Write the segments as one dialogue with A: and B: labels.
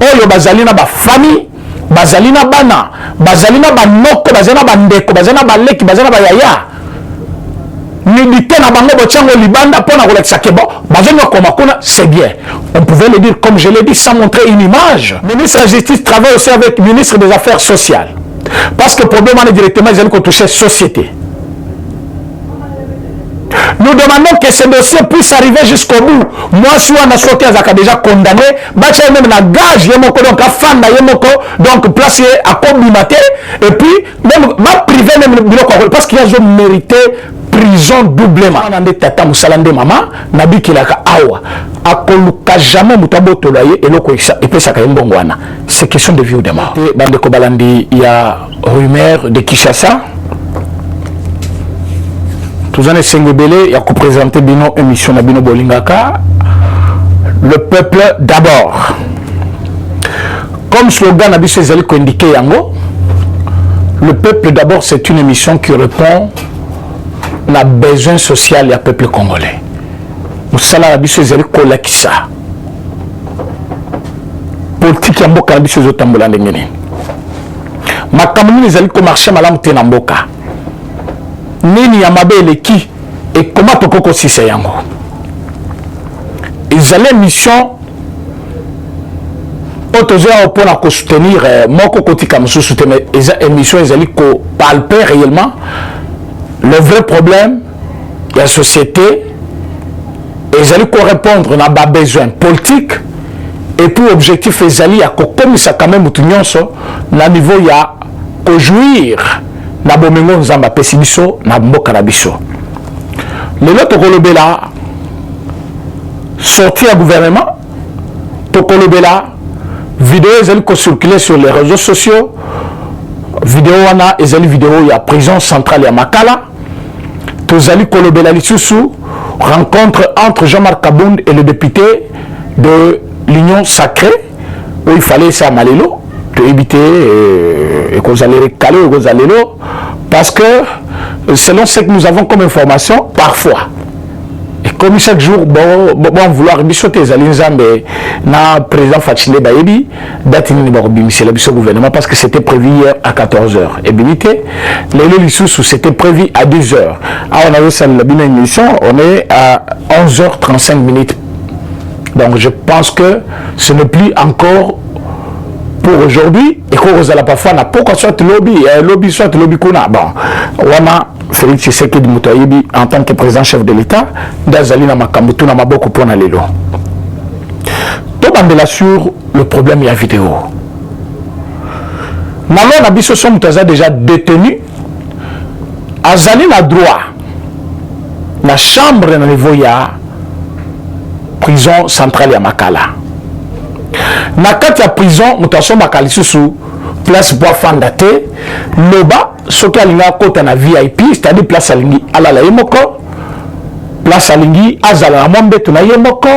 A: oyo bazali na ba famille, bazali na bana, bazali na banoko, bazali na bandeko, bazali na baleki, bazali na bayaya. Nudité na bango botiango libanda pona kolekisa ke bon, bazali koma kuna, c'est bien. On pouvait le dire comme je l'ai dit sans montrer une image. Le ministre de la Justice travaille aussi avec le ministre des Affaires sociales. Parce que le problème est directement ils allaient toucher la société. Nous demandons que ce dossier puisse arriver jusqu'au bout. Moi, si on a sorti à déjà condamné, même la gage, donc à fan, donc placé à combimaté, et puis même ma privé même le bureau parce qu'il a mérité prison doublement. On a des tata moussalande maman, nabi qui l'a awa, a koluka jamais mutabo toloyer et loko et puis ça quand même c'est question de vie ou de mort. Dans le Kobalandi, il y a rumeur de Kinshasa. Tous les Sengobele, il y a présenté Bino émission na Bino Bolingaka. Le peuple d'abord. Comme slogan Nabi Sezali ko indiqué yango, le peuple d'abord c'est une émission qui répond à besoin social du peuple congolais. Moussala Nabi Sezali ko lakisa. Politique yamboka Nabi Sezali tambola ndengene. Makamuni ezali ko marché malamu te na mboka. Nini ya mabele qui et comment tokoko sise yango. Ils allaient mission autozoa pour la soutenir moko kotika musu soutenir émission ils allaient ko palper réellement le vrai problème de la société. Ils allaient ko répondre na ba besoin politique et puis objectif ils allaient à ko komisa quand même mutunyonso na niveau ya ko jouir na bomengo nzamba pesibiso na mboka na biso. Lelo tokolobela sorti à gouvernement, tokolobela vidéo ezali ko circuler sur les réseaux sociaux, vidéo wana ezali vidéo ya prison centrale ya Makala, tozali kolobela lisusu rencontre entre Jean-Marc Kabound et le député de l'Union Sacrée où il fallait ça malelo de éviter et qu'on allait recaler ou qu'on allait là parce que selon ce que nous avons comme information parfois et comme chaque jour bon vouloir bichoter les alinzambe na président Fachile Bayebi date ni c'est le gouvernement parce que c'était prévu hier à 14h et binité les lissous c'était prévu à 10h. Ah on avait ça la bien émission on est à 11h35 minutes donc je pense que ce n'est plus encore pour aujourd'hui et qu'on vous a pas fait pourquoi soit lobby soit lobby kuna bon wana Félix Tshisekedi Mutoyebi en tant que président chef de l'État d'Azali na makambutu na maboko pona lelo to bandela sur le problème ya vidéo nalo na biso so mutaza déjà détenu azali na droit na chambre na niveau ya prison centrale ya Makala. Na kati ya prison mutaso makali susu place pour fandate loba soki alinga kota na VIP c'est-à-dire place alingi alala yemoko place alingi azala na mombeto na yemoko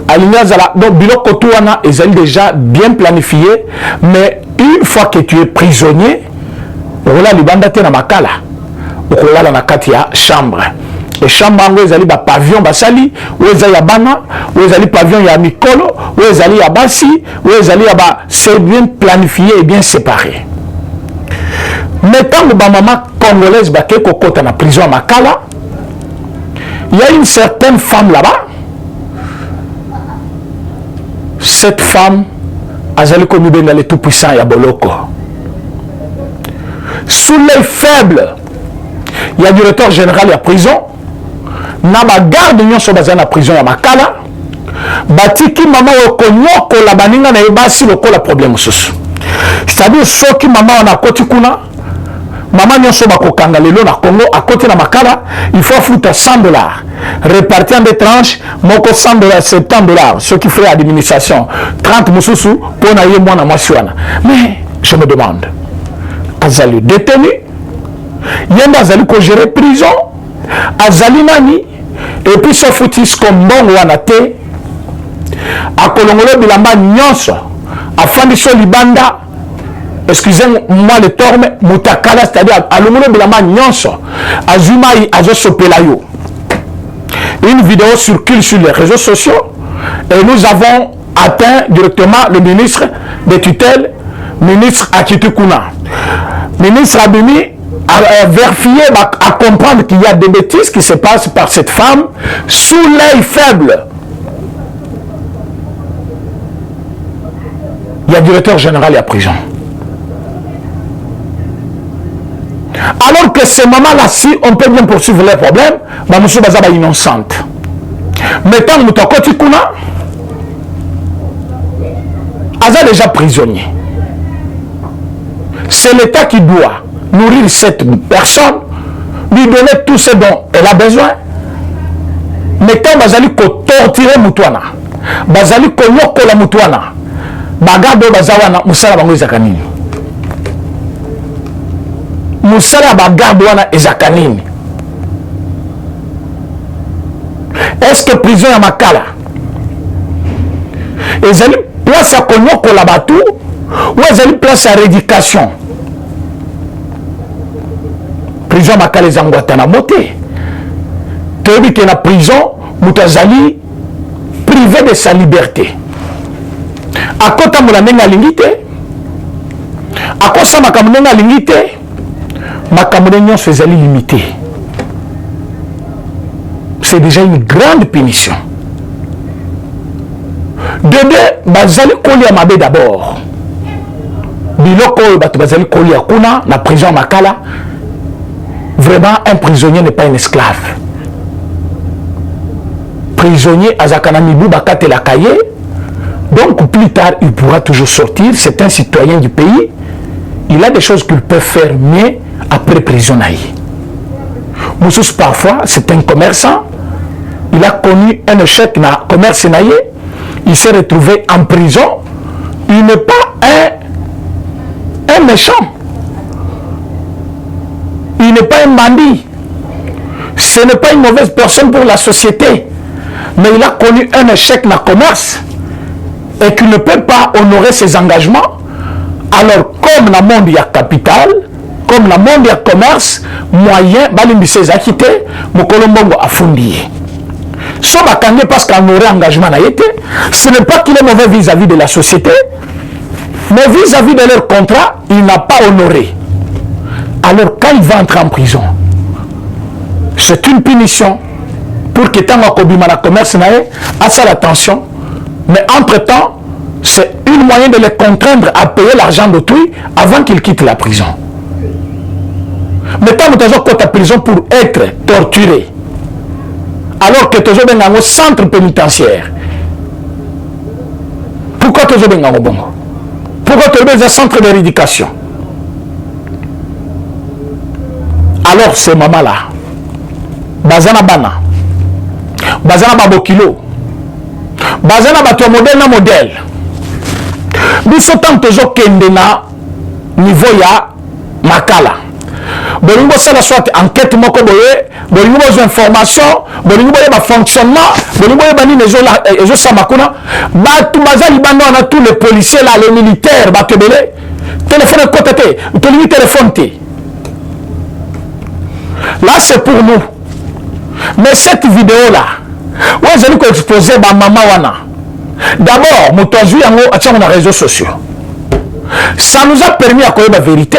A: alinga azala donc biloko to wana ezali déjà bien planifié mais une fois que tu es prisonnier ola libanda te na Makala okolala na kati ya chambre. Les chambres où ils ba pavillon basali où ils ya bana où ils pavillon ya mikolo où ils ya basi où ils ba c'est bien planifié et bien séparé. Mais quand ba maman congolaise ba ke kokota na prison à Makala, il y a une certaine femme là-bas. Cette femme azali komi ben le tout puissant ya boloko. Sous l'œil faible, il y a le directeur général de la prison. Na ba garde nyonso bazana prison ya Makala batiki mama okonyoko la baninga na ebasi lokola problème susu c'est-à-dire soki mama wana koti kuna mama nyonso bakokanga lelo na Congo à côté na Makala il faut foutre $100 répartis en des tranches moko $100 $70 ce qui fait administration 30 mususu pour na ye mwana mwasi wana mais je me demande azali détenu yenda azali ko gérer prison azali nani et puis ce foutis comme bon wanate a kolongolo bilamba nyonso afandi so libanda excusez-moi le terme mutakala c'est-à-dire alongolo bilamba nyonso azumai azosopela yo. Une vidéo circule sur les réseaux sociaux et nous avons atteint directement le ministre de tutelle, ministre Akitukuna. Ministre Abimi a vérifié, à comprendre qu'il y a des bêtises qui se passent par cette femme sous l'œil faible. Il y a directeur général et à prison. Alors que ces mamans-là, si on peut bien poursuivre les problèmes, monsieur Bazaba innocente. Mais tant que Moutokoti Kuna, Aza déjà prisonnier. C'est l'État qui doit nourrir cette personne, lui donner tout ce dont elle a besoin. Mais quand Bazali ko torturer Moutouana, Bazali ko yokola Moutouana, Bagado Bazawana, Moussala Bango Zakanini. Moussala Bagado Wana Ezakanini. Est-ce que prison à Makala? Ils ont place à Konyoko la Batou ou ils ont place à rééducation? Prison à Makala les Angouatana moté. Tu as vu que la prison, Moutazali privé de sa liberté. À côté de la lingité, à côté de la lingité, ma caméléon se faisait limiter. C'est déjà une grande punition. De deux, Bazali Koli Amabe d'abord. Biloko Bazali Koli Akuna, la prison Makala. Vraiment, un prisonnier n'est pas un esclave. Prisonnier Azakana Mibou Bakate la Kaye. Donc plus tard, il pourra toujours sortir. C'est un citoyen du pays. Il a des choses qu'il peut faire mieux après prison. Moussous parfois, c'est un commerçant. Il a connu un échec dans le commerce. Il s'est retrouvé en prison. Il n'est pas un méchant. Il n'est pas un bandit. Ce n'est pas une mauvaise personne pour la société. Mais il a connu un échec dans le commerce et qu'il ne peut pas honorer ses engagements. Alors, comme dans le monde il y a capital, comme dans le monde il y a commerce, moyen, Balimbise Zakite, Mokolombongo a fondé. Soit Bakangé parce qu'il a honoré l'engagement, ce n'est pas qu'il est mauvais vis-à-vis de la société, mais vis-à-vis de leur contrat, il n'a pas honoré. Alors, quand il va entrer en prison, c'est une punition pour que tant que le commerce a ça l'attention, mais entre-temps, c'est une moyen de les contraindre à payer l'argent d'autrui avant qu'ils quittent la prison. Mais quand nous avons côté la prison pour être torturé, alors que tu es dans un centre pénitentiaire, pourquoi tu es dans un bon? Pourquoi tu es dans un centre de rééducation? Alors ces mamans-là, Bazana Bana, Bazana Babokilo, Bazana Bato modèle na modèle. Biso tant toujours kende na niveau ya Makala. Bolingo sala soit enquête moko boye, bolingo besoin information, bolingo boye ba fonctionnement, bolingo boye bani ezo samakuna, batu bazali bando na tous les policiers là, les militaires, ba kebele, téléphone côté, bolingo téléphone té. Là c'est pour nous. Mais cette vidéo là, vous allez exposer ba maman wana. D'abord, nous avons les réseaux sociaux. Ça nous a permis à connaître la vérité,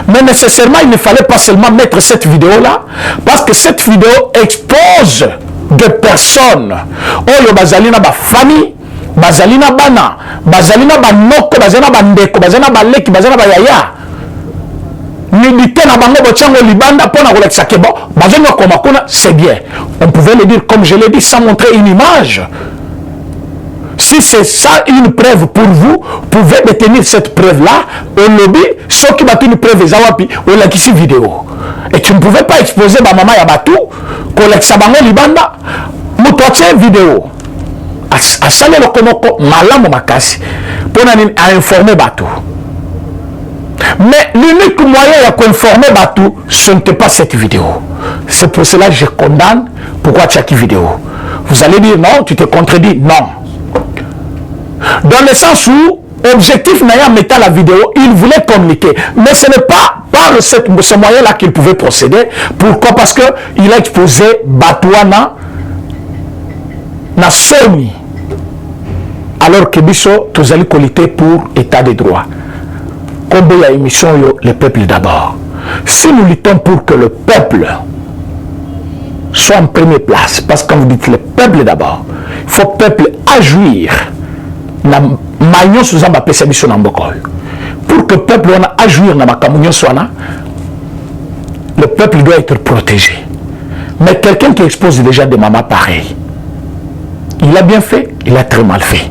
A: mais nécessairement, il ne fallait pas seulement mettre cette vidéo-là, parce que cette vidéo expose des personnes. Oh, bazalina ba famille, bazalina bana, bazalina ba noko, bazalina ba ndeko, bazalina ba leki, bazalina ba yaya. Milité na bango bochango libanda pour na kolekisa ke bon, bazalina komakuna, c'est bien. On pouvait le dire, comme je l'ai dit, sans montrer une image. Si c'est ça une preuve pour vous, vous pouvez détenir cette preuve-là au lobby, ceux qui battent une preuve des awapi, ou la kissi vidéo. Et tu ne pouvais pas exposer ma maman Yabatou, Koleksa Bango Libanda, Moutoche vidéo. À saler le komoko, malam makasi, pour informer Batou. Mais l'unique moyen de informer Batou, ce n'était pas cette vidéo. C'est pour cela que je condamne pourquoi tu as qui vidéo. Vous allez dire non, tu te contredis, non. Dans le sens où, objectif n'ayant mettant la vidéo, il voulait communiquer. Mais ce n'est pas par ce moyen-là qu'il pouvait procéder. Pourquoi? Parce qu'il a exposé Batouana na Sony. alors que biso tous allons lutter pour état de droit. Comme il y a émission le peuple d'abord. Si nous luttons pour que le peuple soit en première place, parce que quand vous dites le peuple d'abord, il faut que le peuple agir. Pour que le peuple agir le peuple doit être protégé. Mais quelqu'un qui expose déjà des mamans pareilles, il a bien fait, il a très mal fait.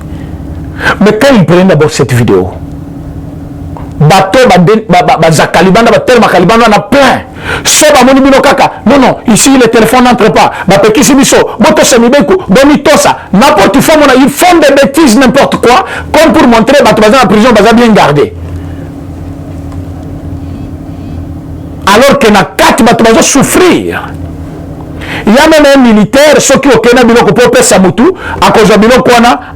A: Mais quand il prenait d'abord cette vidéo, bateau Zakalibanda on a plein. Non, non, ici le téléphone n'entre pas. N'importe fois, ils font des bêtises, n'importe quoi, comme pour montrer que la prison est bien gardée. Alors que na 4 bateaux souffrir. Il y a même un militaire, ceux qui ont été pour Samutu, à cause de Biloko,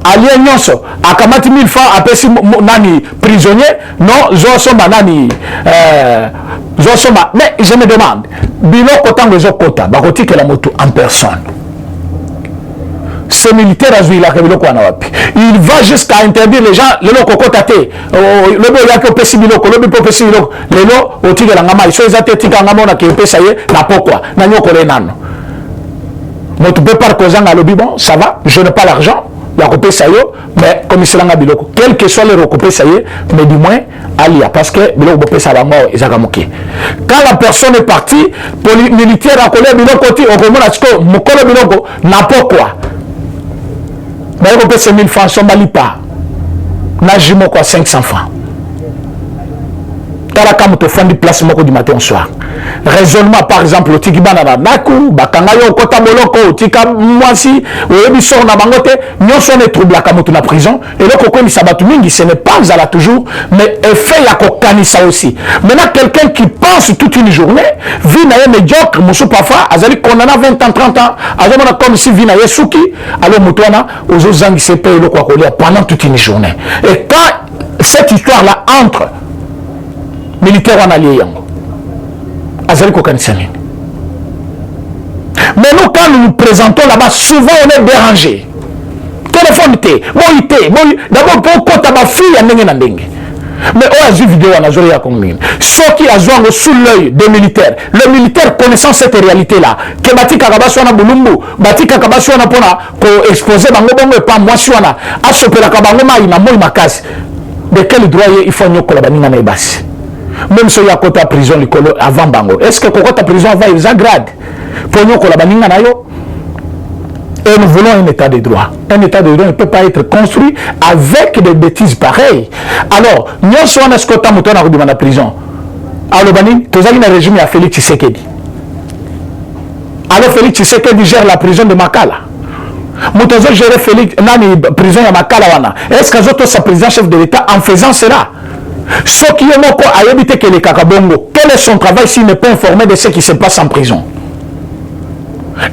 A: allié Nyonso, à Kamati 1000 francs, à Pessi Nani prisonnier, non, Zosoma Nani, Zosoma. Mais je me demande, Biloko tant les autres quotas, Bakoti que la moto en personne. Ce militaire a joué la Biloko Anawapi. Il va jusqu'à interdire les gens, le loko kotate, le bo yako Pessi Biloko, le bo Pessi Biloko, le lo, au tigre la ngama, ils sont exactés, tigre ngama, na qui pesaye, na pourquoi, na nyoko le nano. Mais tu peux pas causer à lobby, bon, ça va, je n'ai pas l'argent, il y a coupé ça y est, mais comme il se l'a biloko, quel que soit le recoupé ça y est, mais du moins, alia, parce que biloko bopé ça va mort, ils ont gamoké. Quand la personne est partie, pour les militaires à coller biloko, au moment où mon collègue biloko, n'importe quoi. Mais il faut 5 000 francs, son malipa. N'a jamais quoi 500 francs. Tala kam to fandi place moko du matin au soir. Raisonnement par exemple, tikibana na naku, bakanga yo kota boloko, tika mwasi, oyebi sort na bangote, nyonso ne trouble la kamoto na prison, et le koko ni sabatu mingi, ce n'est pas à la toujours, mais effet ya kokani ça aussi. Maintenant quelqu'un qui pense toute une journée, vit na ye médiocre, musu parfois, azali condamné 20 ans, 30 ans, azamona comme si vit na ye suki, alors mutwana, ozo zangi se paye le kwa kolia pendant toute une journée. Et quand cette histoire là entre militaire en allié yango azali kokanisa nini. Mais nous quand nous nous présentons là-bas souvent on est dérangé, téléphone té boy d'abord pour kota ba fille ya ndenge na ndenge. Mais on a vu vidéo en azori ya combien ceux qui azwango sous l'œil des militaires, le militaire connaissant cette réalité là que batika kabaso na bulumbu batika kabaso na pona ko exposer bango bango et pas moi swana asopela kabango mai na moi makasi de quel droit il faut nyokola baninga na ibasi. Même si il y a côté prison avant bango, est-ce que côté prison va ils agrade pour nous la baninga na yo? Et nous voulons un état de droit. Un état de droit ne peut pas être construit avec des bêtises pareilles. Alors nous sommes est-ce que tu as monté dans la prison? Alors bani, tu as un régime à Félix Tshisekedi. Alors Félix Tshisekedi gère la prison de Makala. Moutozo gère Félix nani prison de Makala wana. Est-ce que vous sa président chef de l'État en faisant cela? Ce qui est moko a évité que les kakabongo, quel est son travail s'il n'est pas informé de ce qui se passe en prison?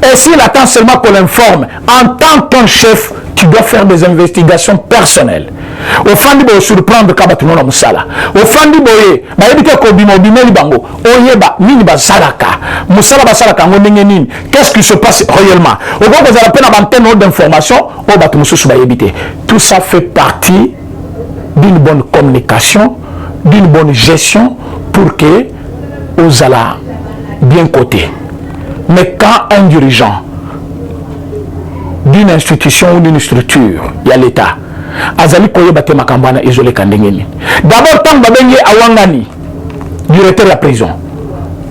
A: Et s'il attend seulement qu'on l'informe, en tant qu'un chef, tu dois faire des investigations personnelles. Au fandi boye surprendre kabatuno na musala. Au fandi boye, ba éviter ko bimo bimeli bango. Oyeba nini ba salaka. Musala ba salaka ngondenge nini? Qu'est-ce qui se passe réellement? Au gros vous avez peine d'antenne d'information, o batu mususu ba éviter. Tout ça fait partie d'une bonne communication, d'une bonne gestion pour que aux allons bien cotés. Mais quand un dirigeant d'une institution ou d'une structure, il y a l'État, azali koye bate makambana isolé kandengeni. D'abord tant babenye awangani, directeur de la prison.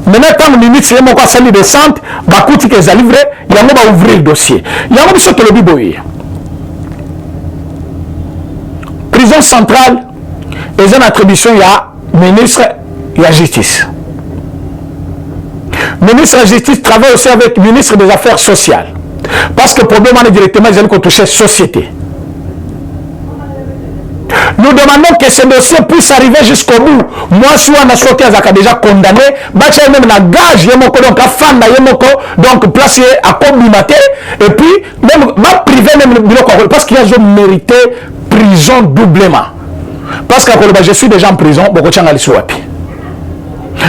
A: Maintenant tant le ministre yemo kwa sali de centre, bakuti ke za livrer, yango ba ouvrir le dossier. Yango biso to le biboye. Prison centrale, et une attribution, il y a ministre, il y a justice. Ministre de la justice travaille aussi avec le ministre des Affaires sociales. Parce que le problème est directement, ils ont touché la société. Nous demandons que ce dossier puisse arriver jusqu'au bout. Moi, si on a sorti à déjà condamné, même la gage, donc placé à combimaté, et puis même privé, même parce qu'il a mérité prison doublement. Parce que je suis déjà en prison,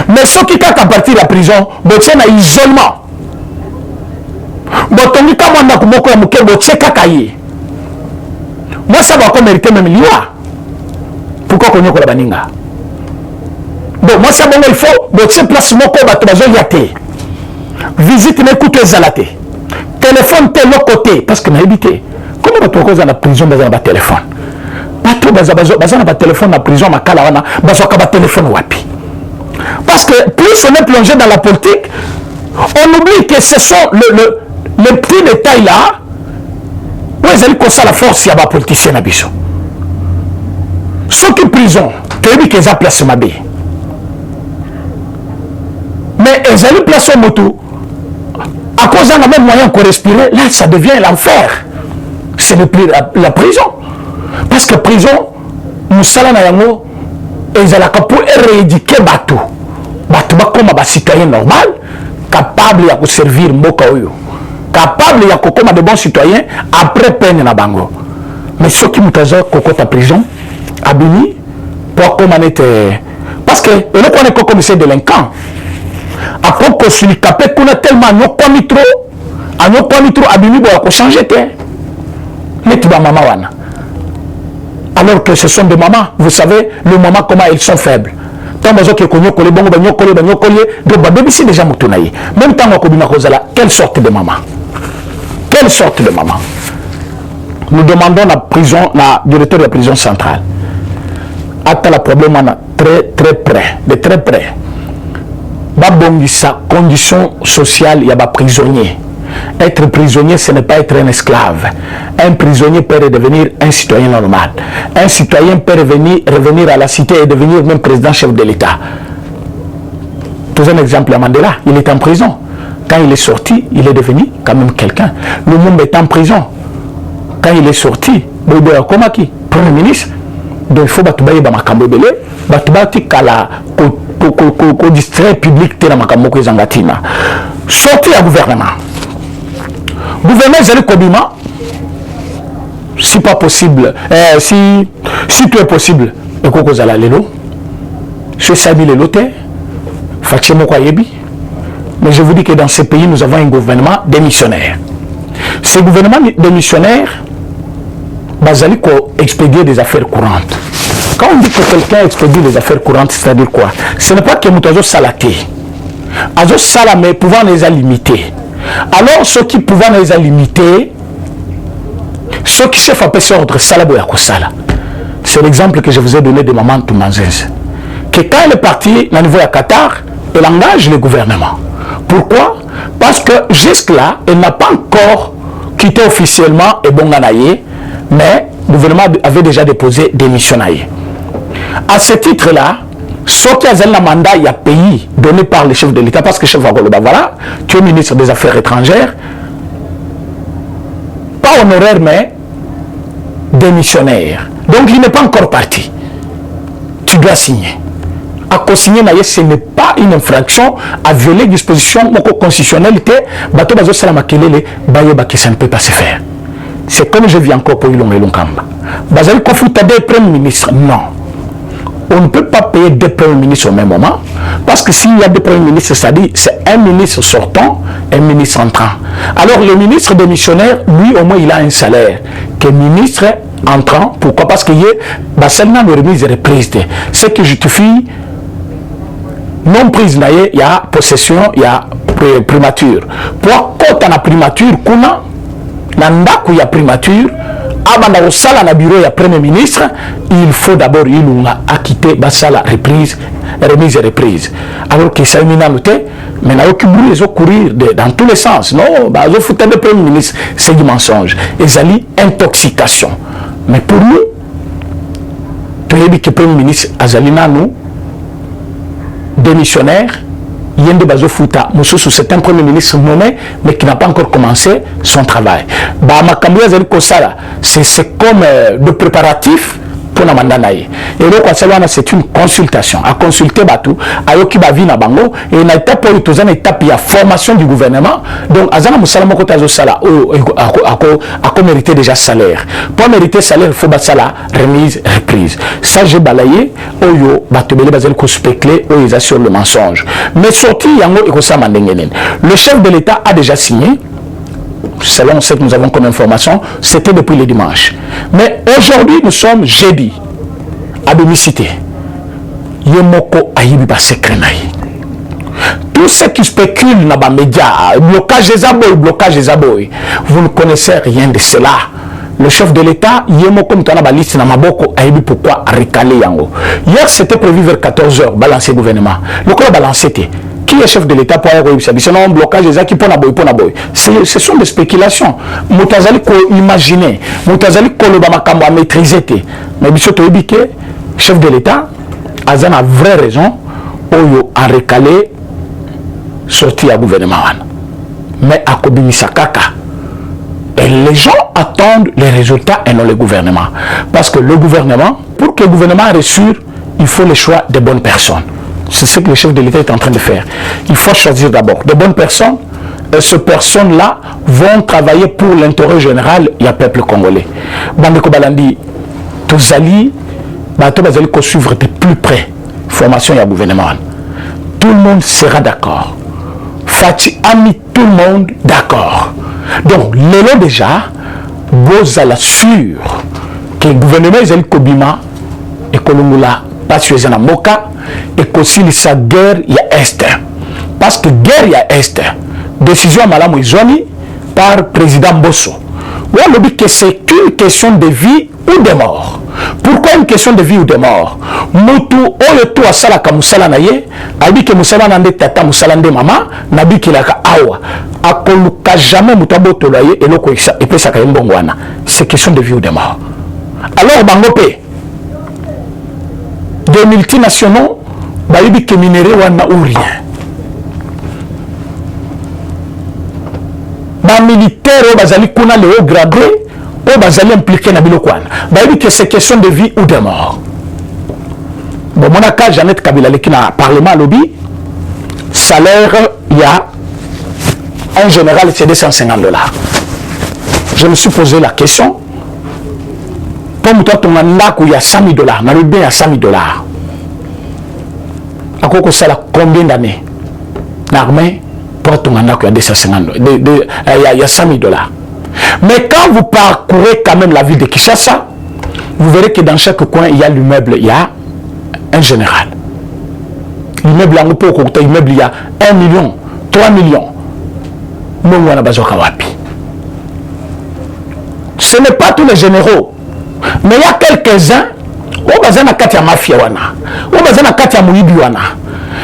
A: mais ceux qui sont à partir de la prison, ils sont en isolement. Moi, ça va encore mériter même l'IA. Pourquoi qu'on y a la baninga? Bon, moi, ça va, il faut, bon, c'est place, moi, qu'on va te baser, yaté. Visite, mais écoute, zalaté. Téléphone, tel l'autre côté, parce que n'a évité. Comment va-t-on cause à la prison, dans un téléphone? Pas tout, dans un téléphone, la prison, ma calawana, dans un téléphone, wapi. Parce que plus on est plongé dans la politique, on oublie que ce sont les petits détails là, où ils allaient ça la force, il y a des politiciens à Bissau. Ceux qui prison, tu as vu qu'ils ont placé ma bille. Mais ils allaient placer au moto. À cause d'un même moyen qu'on respirer, là ça devient l'enfer. Ce n'est plus la prison. Parce que prison, nous sommes dans ils allaient pour éradiquer bateau. Bateau comme un citoyen normal, capable de servir Mboka Oyo. Capable de comme de bons citoyens après peine na bango. Mais ceux qui nous ont ta prison, abini, pour comme on était. Parce que nous connaissons comme ces délinquants. Après qu'on se capé qu'on a tellement nous connaît trop, abini pour changer terre. Les tuba maman wana. Alors que ce sont des mamans, vous savez, les mamans comment elles sont faibles. Tant que konyo kole bongo banyo kole donc baby c'est déjà mutunaye. Même temps qu'on bina kozala, quelle sorte de maman? Quelle sorte de maman? Nous demandons la prison, la directeur de la prison centrale. Attends le problème très près, de très près. Babongisa condition sociale, il y a des prisonniers. Être prisonnier, ce n'est pas être un esclave. Un prisonnier peut redevenir un citoyen normal. Un citoyen peut revenir à la cité et devenir même président chef de l'État. Tout un exemple à Mandela, il est en prison. Quand il est sorti, il est devenu quand même quelqu'un. Le monde est en prison. Quand il est sorti, Bobo Akomaki, Premier ministre, donc il faut battre Bamakambo Belé, battre Kala, ko distrait public tena Makambo Zangatina. Sorti à gouvernement. Gouverneur Zéry Kobima, si pas possible, si tout est possible, et qu'on cause à la lélo, je sais le loté, Fatchemo Kwayebi, mais je vous dis que dans ces pays, nous avons un gouvernement démissionnaire. Ce gouvernement démissionnaire, Bazali ko expédier des affaires courantes. Quand on dit que quelqu'un expédie des affaires courantes, c'est-à-dire quoi? Ce n'est pas que Moutazo Salaté. Azo Salamé pouvant les limiter. Alors, ceux qui pouvaient les limiter, ceux qui se font passer ordre, c'est l'exemple que je vous ai donné de Maman Toumanzès. Que quand elle est partie au niveau de Qatar, elle engage le gouvernement. Pourquoi? Parce que jusque-là, elle n'a pas encore quitté officiellement et Bonganaye, mais le gouvernement avait déjà déposé démission. À ce titre-là, ceux qui ont un mandat, il y a pays donné par le chef de l'État, parce que le chef de l'État, voilà, tu es ministre des Affaires étrangères, pas honoraire, mais démissionnaire. Donc il n'est pas encore parti. Tu dois signer. À co-signer, ce n'est pas une infraction à violer les dispositions de constitutionnalité. Ça ne peut pas se faire. C'est comme je vis encore pour Ilong et Longkamba. Bazali Kofuta des premiers ministres, non. On ne peut pas payer deux premiers ministres au même moment, parce que s'il y a deux premiers ministres, c'est-à-dire c'est un ministre sortant et un ministre entrant. Alors le ministre démissionnaire, lui au moins il a un salaire, que ministre entrant, pourquoi? Parce qu'il y a seulement une remise et reprise. Ce qui justifie non prise, il y a possession, il y a primature. Pour quand on a primature, il y a primature, avant de sala na bureau ya premier ministre, il faut d'abord acquitter la remise et reprise. Alors que ça est noté, mais il y a aucun bruit, ils ont courir dans tous les sens. Non, ils ont foutu le premier ministre, c'est du mensonge. Et ça lit intoxication. Mais pour nous, tu as dit que le premier ministre Azalina nous démissionnaire. Yende Bazo Fouta, c'est un premier ministre nommé, mais qui n'a pas encore commencé son travail. C'est comme de préparatif pour la mandanaï. Et donc, c'est une consultation. À consulter Batou, à Yoki Bavina Bango, et une étape pour une étape, il y a formation du gouvernement. Donc, Azana Moussalamo Kotazo Sala, à mériter déjà salaire. Pour mériter salaire, il faut sala remise, reprise. Ça, j'ai balayé, Oyo, Batobele Bazel Kospekle, Oyo, sur le mensonge. Mais sorti, Yango et Kosa Mandengenen. Le chef de l'État a déjà signé selon ce que nous avons comme information, c'était depuis le dimanche. Mais aujourd'hui, nous sommes jeudi, à domicité. Yemoko ayibi ba secret naï. Tous ceux qui spéculent dans les médias, blocage des abois, vous ne connaissez rien de cela. Le chef de l'État, Yemoko Mtana liste na maboko ayibi pourquoi recaler yango. Hier, c'était prévu vers 14h, balancer le gouvernement. Le quoi balancer était. Qui est chef de l'État pour avoir c'est un blocage des acquis pour naboy. Ce sont des spéculations. Moutazali ko imaginer, Moutazali ko le bamakambo à maîtriser. Mais biso to ebike, chef de l'État, a une vraie raison pour a recalé sortir à gouvernement. Mais à Kobimisa Kaka. Et les gens attendent les résultats et non le gouvernement. Parce que le gouvernement, pour que le gouvernement rassure, il faut le choix des bonnes personnes. C'est ce que le chef de l'État est en train de faire. Il faut choisir d'abord de bonnes personnes. Et ces personnes-là vont travailler pour l'intérêt général du peuple congolais. Bandeko Balandi, Tozali, Bato Bazali ko suivre de plus près formation et gouvernement. Tout le monde sera d'accord. Fati a mis tout le monde d'accord. Donc, l'élo déjà, vous allez sûr que le gouvernement est Kobima et Kolumula, pas sur les Moka, et qu'aussi sa guerre il y a Est. Parce que guerre il y a Est. Décision à Malamou Izoni par président Bosso. Oui, on dit que c'est une question de vie ou de mort. Pourquoi une question de vie ou de mort? Moutou, oyo tu asala ka musala na ye, abi ke musala nande tata musala nde mama, nabi kilaka awa. Akoluka jamais mutabo toloye et loko isa et puis ça ka mbongwana. C'est question de vie ou de mort. Alors bangopé des multinationaux bayibi ke minéré wana ou rien. Ba militaire o bazali kuna le haut gradé ou bazali impliqué na bilokwana. Bayibi que c'est question de vie ou de mort. Bon, mon cas, Jeannette Kabila, qui n'a parlement lobby, salaire, il y a en général, c'est $250. Je me suis posé la question. Comme toi, ton mandat, il y a $100 000, mais le bien, il y a $100 000. À quoi ça a combien d'années? L'armée, pour ton mandat, il y a $250. Il y a $100 000. Mais quand vous parcourez quand même la ville de Kinshasa, vous verrez que dans chaque coin, il y a l'immeuble, il y a un général. L'immeuble en Opo, l'immeuble, il y a 1 million, 3 millions. Ce n'est pas tous les généraux, mais il y a quelques-uns,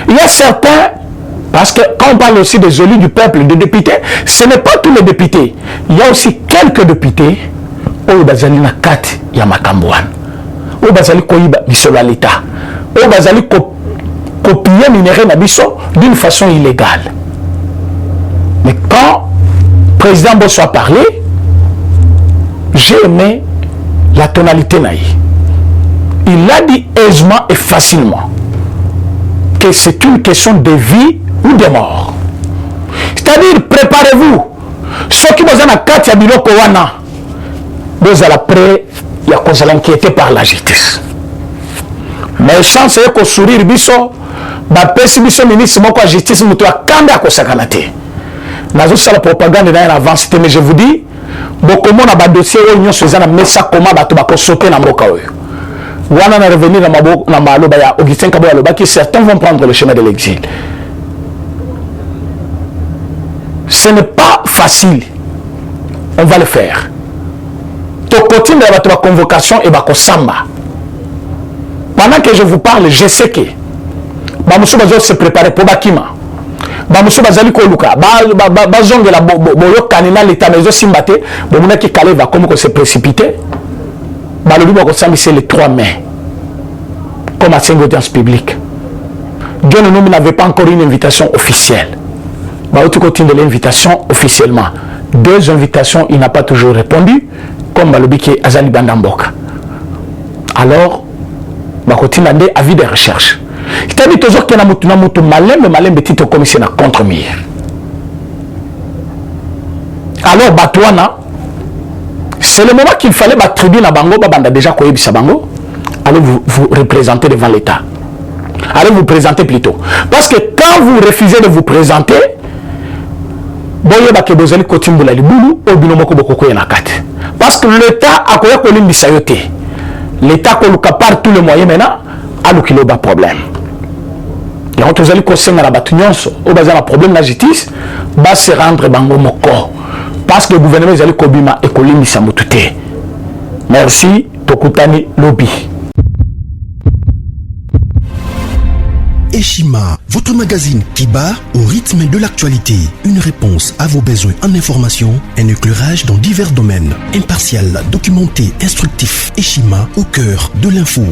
A: il y a certains, parce que quand on parle aussi des élus du peuple, des députés, ce n'est pas tous les députés. Il y a aussi quelques députés, au Bazali na kati ya Makambouane, au Bazali koyiba bisolo l'État, au Bazali copier minerai na biso d'une façon illégale. Mais quand le président Bosso a parlé, j'ai aimé la tonalité naïe. Il a dit aisément et facilement que c'est une question de vie ou de mort. C'est-à-dire, préparez-vous. Ceux qui vous ont kati ya biloko wana, vous allez prêt, il y a qu'on s'inquiéter par la justice. Mais chance est que sourire biso, ba pesi biso ministre moko la justice muto akanda ko sakanate. Nazo sala propagande na avance mais je vous dis, beaucoup mon ba dossier union sezana mesa comment bato ba ko sauter na mboka oyo. Wana na revenir na maloba ya Augustin Kaboya loba qui certains vont prendre le chemin de l'exil. Ce n'est pas facile. On va le faire. To continue de la convocation et ba ko samba. Pendant que je vous parle, je sais que Bamusu Bazo se préparer pour Bakima. Bamusu Bazali Koluka, Bazong la Boyo Kanina, l'État Maison Simbate, Bomuna qui Kale va comme se précipiter. Balobi Bakosambi c'est le 3 mai. Comme à 5 audiences publiques. Dieu n'avait pas encore une invitation officielle. Baouti continue de l'invitation officiellement. 2 invitations, il n'a pas toujours répondu, comme Balobi qui est Azali Bandamboka. Alors, Bakotine a des avis de recherche. C'est-à-dire toujours qu'il y a un malin, mais malin petit comme si on a contre-mire. Alors, Batouana, c'est le moment qu'il fallait battre la bango, banda déjà koyebi sa bango. Allez vous représenter devant l'État. Allez vous présenter plutôt. Parce que quand vous refusez de vous présenter, boyeba ke bozali kotimbola libulu o bino moko bokoko na kati parce que l'état akoya ko limbisa yo te. L'état koluka par tous les moyens maintenant alukilo ba problème. Et on tozali ko senga na batu nyonso o bazala problème na justice ba se rendre bango moko parce que le gouvernement ezali kobima e ko limbisa mutu te. Merci tokutani lobby.
B: Eshima, votre magazine qui bat au rythme de l'actualité. Une réponse à vos besoins en information, un éclairage dans divers domaines. Impartial, documenté, instructif. Eshima au cœur de l'info.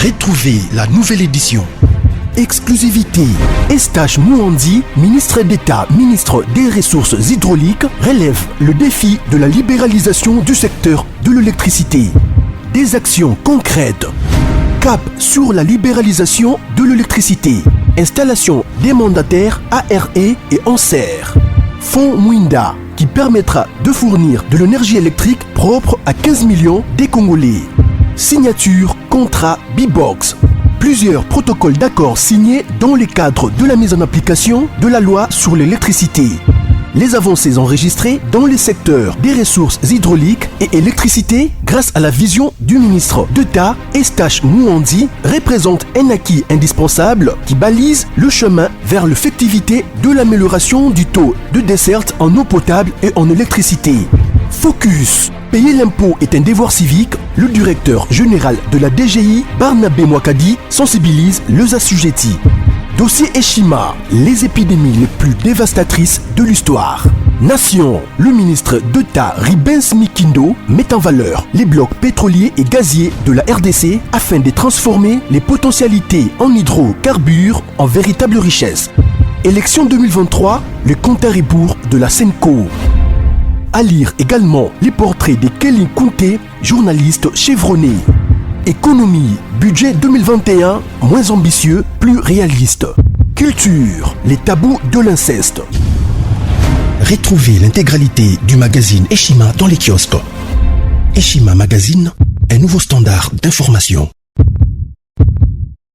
B: Retrouvez la nouvelle édition. Exclusivité. Estache Mouandi, ministre d'État, ministre des Ressources hydrauliques, relève le défi de la libéralisation du secteur de l'électricité. Des actions concrètes. Cap sur la libéralisation de l'électricité. Installation des mandataires ARE et Anser. Fonds Mwinda qui permettra de fournir de l'énergie électrique propre à 15 millions des Congolais. Signature contrat B-Box. Plusieurs protocoles d'accord signés dans le cadre de la mise en application de la loi sur l'électricité. Les avancées enregistrées dans les secteurs des ressources hydrauliques et électricité grâce à la vision du ministre d'État Estache Mouandi représentent un acquis indispensable qui balise le chemin vers l'effectivité de l'amélioration du taux de desserte en eau potable et en électricité. Focus. Payer l'impôt est un devoir civique. Le directeur général de la DGI, Barnabé Mwakadi, sensibilise les assujettis. Dossier Eshima, les épidémies les plus dévastatrices de l'histoire. Nation, le ministre d'État Ribens Mikindo met en valeur les blocs pétroliers et gaziers de la RDC afin de transformer les potentialités en hydrocarbures en véritable richesse. Élection 2023, le compte à rebours de la Senco. À lire également les portraits de Kelly Kunte, journaliste chevronné. Économie, budget 2021, moins ambitieux, plus réaliste. Culture, les tabous de l'inceste. Retrouvez l'intégralité du magazine Eshima dans les kiosques. Eshima Magazine, un nouveau standard d'information.